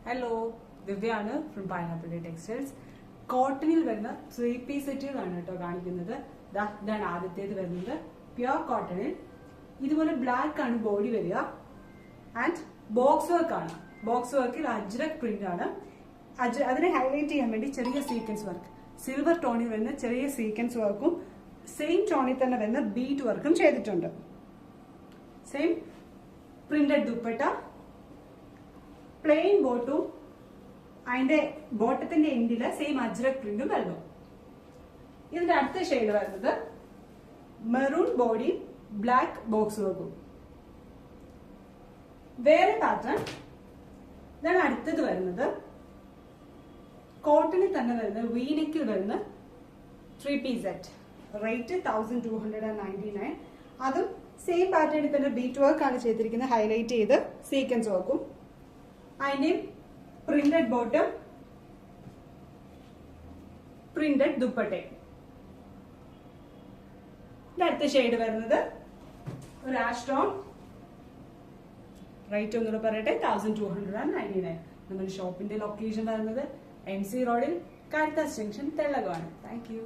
Hello, ദിവ്യാണ് from pineapple textiles. കോട്ടണിൽ വരുന്ന 3-piece സെറ്റുകളാണ് കേട്ടോ കാണിക്കുന്നത്. ഇതാണ് ആദ്യത്തേത് വരുന്നത്. പ്യുർ കോട്ടണിൽ ഇതുപോലെ ബ്ലാക്ക് ആണ് ബോഡി വരിക ആൻഡ് ബോക്സ് വർക്ക് ആണ്. ബോക്സ് വർക്കിൽ അജ്രക് പ്രിന്റ് ആണ്. അതിനെ ഹൈലൈറ്റ് ചെയ്യാൻ വേണ്ടി ചെറിയ സീക്വൻസ് വർക്ക്, സിൽവർ ടോണിൽ വരുന്ന ചെറിയ സീക്വൻസ് വർക്കും സെയിം ടോണിൽ തന്നെ വരുന്ന ബീറ്റ് വർക്കും ചെയ്തിട്ടുണ്ട്. സെയിം പ്രിന്റഡ് ദുപ്പട്ട, പ്ലെയിൻ ബോട്ടും അതിന്റെ ബോട്ടത്തിന്റെ എൻഡില് സെയിം അജ്രക് പ്രിന്റും വരുന്നു. ഇതിന്റെ അടുത്ത ഷെയ്ഡ് വരുന്നത് മെറൂൺ ബോഡി ബ്ലാക്ക് ബോക്സ് വർക്കും. വേറെ പാറ്റേൺ ഇതാണ് അടുത്തത് വരുന്നത്. കോട്ടണിൽ തന്നെ വരുന്ന വീനെക്കിൽ വരുന്ന 3-piece സെറ്റ്. റേറ്റ് 1299. അതും സെയിം പാറ്റേണിൽ തന്നെ ബീറ്റ് വർക്ക് ആണ് ചെയ്തിരിക്കുന്നത്, ഹൈലൈറ്റ് ചെയ്ത് സീക്വൻസ് വർക്കും. അതിന്റെ പ്രിന്റഡ് ബോട്ടം, പ്രിന്റഡ് ദുപ്പട്ടെ. അടുത്ത ഷെയ്ഡ് വരുന്നത് ഒരു ആഷ് ടോൺ. റേറ്റ് ഒന്നുകൂടെ പറയട്ടെ, 1299. നമ്മുടെ ഷോപ്പിന്റെ ലൊക്കേഷൻ വരുന്നത് MC റോഡിൽ കാരിത്താസ് ജംഗ്ഷൻ, തെള്ളകമാണ്. Thank U.